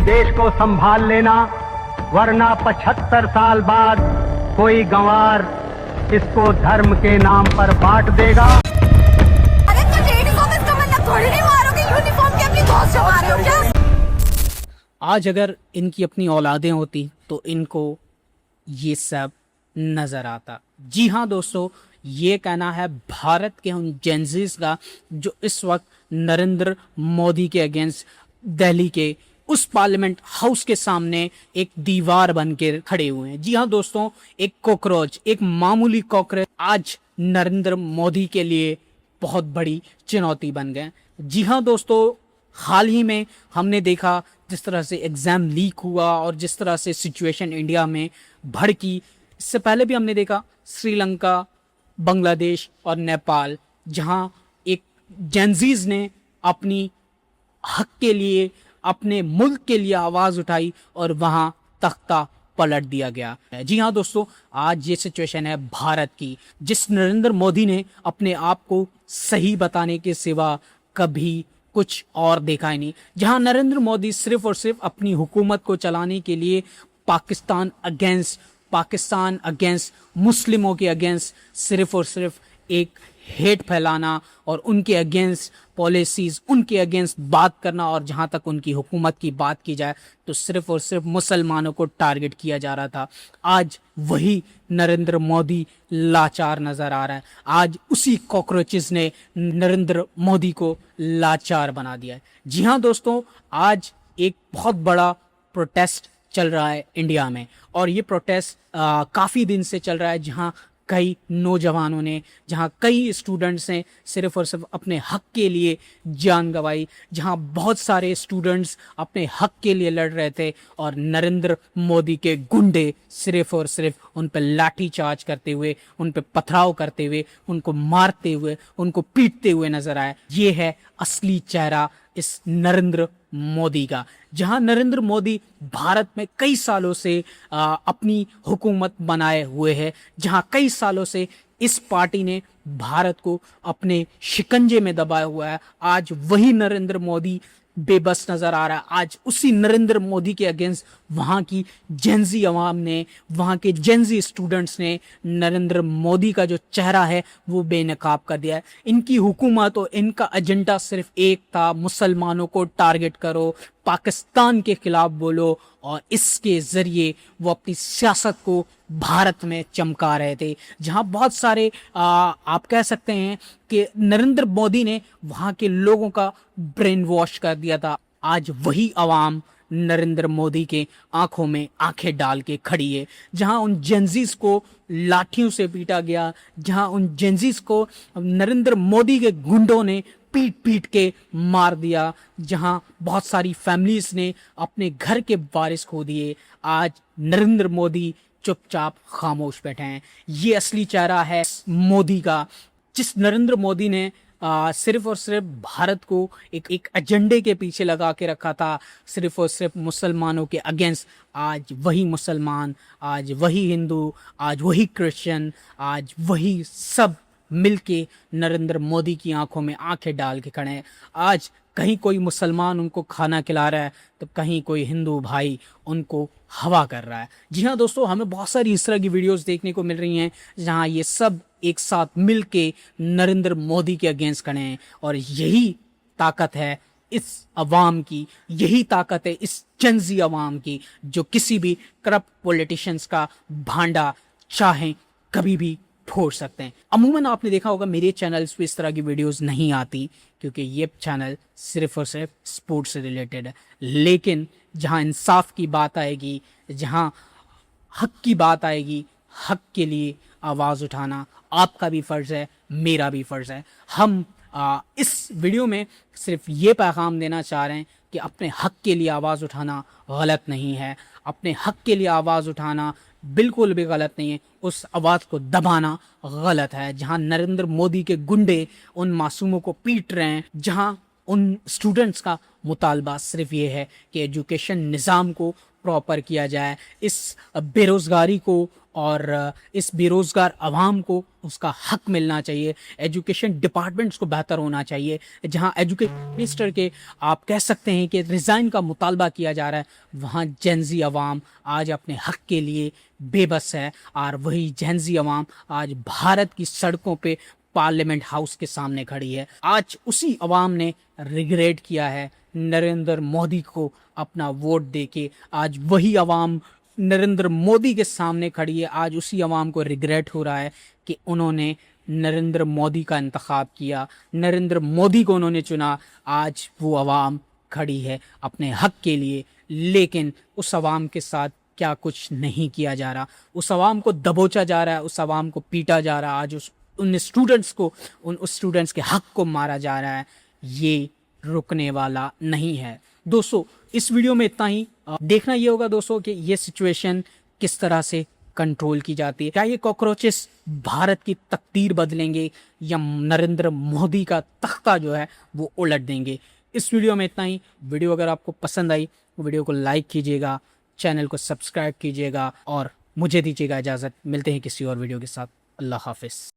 देश को संभाल लेना, वरना 75 साल बाद कोई गंवार इसको धर्म के नाम पर बांट देगा। अरे तो लेडीज ऑफिस का मतलब थोड़ी नहीं मारोगे, यूनिफॉर्म के अपनी दोस्त से मार रहे हो क्या? आज अगर इनकी अपनी औलादें होती तो इनको ये सब नजर आता। जी हाँ दोस्तों, ये कहना है भारत के उन जेंजीज का जो इस वक्त नरेंद्र मोदी के अगेंस्ट दिल्ली के उस पार्लियामेंट हाउस के सामने एक दीवार बन के खड़े हुए हैं। जी हाँ दोस्तों, एक कॉकरोच, एक मामूली कॉकरोच आज नरेंद्र मोदी के लिए बहुत बड़ी चुनौती बन गए। जी हाँ दोस्तों, हाल ही में हमने देखा जिस तरह से एग्जाम लीक हुआ और जिस तरह से सिचुएशन इंडिया में भड़की। इससे पहले भी हमने देखा श्रीलंका, बांग्लादेश और नेपाल, जहां एक जेंजीज ने अपनी हक के लिए, अपने मुल्क के लिए आवाज उठाई और वहां तख्ता पलट दिया गया। जी हाँ दोस्तों, आज ये सिचुएशन है भारत की, जिस नरेंद्र मोदी ने अपने आप को सही बताने के सिवा कभी कुछ और देखा ही नहीं। जहां नरेंद्र मोदी सिर्फ और सिर्फ अपनी हुकूमत को चलाने के लिए पाकिस्तान अगेंस्ट मुस्लिमों के अगेंस्ट सिर्फ और सिर्फ एक हेट फैलाना और उनके अगेंस्ट पॉलिसीज, उनके अगेंस्ट बात करना, और जहां तक उनकी हुकूमत की बात की जाए तो सिर्फ और सिर्फ मुसलमानों को टारगेट किया जा रहा था। आज वही नरेंद्र मोदी लाचार नजर आ रहा है। आज उसी कॉकरोचेस ने नरेंद्र मोदी को लाचार बना दिया है। जी हाँ दोस्तों, आज एक बहुत बड़ा प्रोटेस्ट चल रहा है इंडिया में, और ये प्रोटेस्ट काफ़ी दिन से चल रहा है, जहाँ कई नौजवानों ने, जहाँ कई स्टूडेंट्स ने सिर्फ और सिर्फ अपने हक के लिए जान गंवाई, जहाँ बहुत सारे स्टूडेंट्स अपने हक के लिए लड़ रहे थे और नरेंद्र मोदी के गुंडे सिर्फ और सिर्फ उन पर लाठी चार्ज करते हुए, उन पर पथराव करते हुए, उनको मारते हुए, उनको पीटते हुए नजर आए। ये है असली चेहरा इस नरेंद्र मोदी का। जहां नरेंद्र मोदी भारत में कई सालों से अपनी हुकूमत बनाए हुए है, जहां कई सालों से इस पार्टी ने भारत को अपने शिकंजे में दबाया हुआ है, आज वही नरेंद्र मोदी बेबस नजर आ रहा है। आज उसी नरेंद्र मोदी के अगेंस्ट वहां की जेंजी अवाम ने, वहां के जेंजी स्टूडेंट्स ने नरेंद्र मोदी का जो चेहरा है वो बेनकाब कर दिया है। इनकी हुकूमत और इनका एजेंडा सिर्फ एक था, मुसलमानों को टारगेट करो, पाकिस्तान के खिलाफ बोलो, और इसके जरिए वो अपनी सियासत को भारत में चमका रहे थे। जहां बहुत सारे आप कह सकते हैं कि नरेंद्र मोदी ने वहां के लोगों का ब्रेन वॉश कर दिया था। आज वही आवाम नरेंद्र मोदी के आंखों में आंखें डाल के खड़ी है। जहां उन जेंजीज को लाठियों से पीटा गया, जहां उन जेंजीज को नरेंद्र मोदी के गुंडों ने पीट पीट के मार दिया, जहां बहुत सारी फैमिलीज ने अपने घर के वारिस खो दिए, आज नरेंद्र मोदी चुपचाप खामोश बैठे हैं। ये असली चेहरा है मोदी का, जिस नरेंद्र मोदी ने सिर्फ और सिर्फ भारत को एक एजेंडे के पीछे लगा के रखा था, सिर्फ और सिर्फ मुसलमानों के अगेंस्ट। आज वही मुसलमान, आज वही हिंदू, आज वही क्रिश्चियन, आज वही सब मिलके नरेंद्र मोदी की आंखों में आंखें डाल के खड़े हैं। आज कहीं कोई मुसलमान उनको खाना खिला रहा है तो कहीं कोई हिंदू भाई उनको हवा कर रहा है। जी हाँ दोस्तों, हमें बहुत सारी इस तरह की वीडियोस देखने को मिल रही हैं जहां ये सब एक साथ मिलके नरेंद्र मोदी के अगेंस्ट खड़े हैं, और यही ताकत है इस अवाम की, यही ताकत है इस जेंजी अवाम की, जो किसी भी करप्ट पॉलिटिशियंस का भांडा चाहे कभी भी फोड़ सकते हैं। अमूमन आपने देखा होगा मेरे चैनल्स पे इस तरह की वीडियोस नहीं आती, क्योंकि ये चैनल सिर्फ और सिर्फ स्पोर्ट्स से रिलेटेड है। लेकिन जहां इंसाफ की बात आएगी, जहां हक की बात आएगी, हक के लिए आवाज़ उठाना आपका भी फ़र्ज़ है, मेरा भी फ़र्ज़ है। हम इस वीडियो में सिर्फ ये पैगाम देना चाह रहे हैं कि अपने हक के लिए आवाज़ उठाना गलत नहीं है, अपने हक के लिए आवाज़ उठाना बिल्कुल भी गलत नहीं है, उस आवाज़ को दबाना गलत है। जहां नरेंद्र मोदी के गुंडे उन मासूमों को पीट रहे हैं, जहां उन स्टूडेंट्स का मुतालबा सिर्फ ये है कि एजुकेशन निज़ाम को प्रॉपर किया जाए, इस बेरोज़गारी को और इस बेरोज़गार आवाम को उसका हक मिलना चाहिए, एजुकेशन डिपार्टमेंट्स को बेहतर होना चाहिए। जहां एजुकेशन मिनिस्टर के आप कह सकते हैं कि रिज़ाइन का मुतालबा किया जा रहा है, वहां जेनजी आवाम आज अपने हक के लिए बेबस है, और वही जेनजी आवाम आज भारत की सड़कों पे पार्लियामेंट हाउस के सामने खड़ी है। आज उसी अवाम ने रिग्रेट किया है नरेंद्र मोदी को अपना वोट देके, आज वही अवाम नरेंद्र मोदी के सामने खड़ी है। आज उसी अवाम को रिग्रेट हो रहा है कि उन्होंने नरेंद्र मोदी का इंतखाब किया, नरेंद्र मोदी को उन्होंने चुना। आज वो अवाम खड़ी है अपने हक के लिए, लेकिन उस अवाम के साथ क्या कुछ नहीं किया जा रहा, उस अवाम को दबोचा जा रहा है, उस अवाम को पीटा जा रहा है, आज उन स्टूडेंट्स को, उस स्टूडेंट्स के हक को मारा जा रहा है। ये रुकने वाला नहीं है। दोस्तों इस वीडियो में इतना ही। देखना ये होगा दोस्तों कि ये सिचुएशन किस तरह से कंट्रोल की जाती है। क्या ये कॉकरोचेस भारत की तकदीर बदलेंगे या नरेंद्र मोदी का तख्ता जो है वो उलट देंगे। इस वीडियो में इतना ही। वीडियो अगर आपको पसंद आई तो वीडियो को लाइक कीजिएगा, चैनल को सब्सक्राइब कीजिएगा और मुझे दीजिएगा इजाज़त। मिलते हैं किसी और वीडियो के साथ। अल्लाह हाफिज़।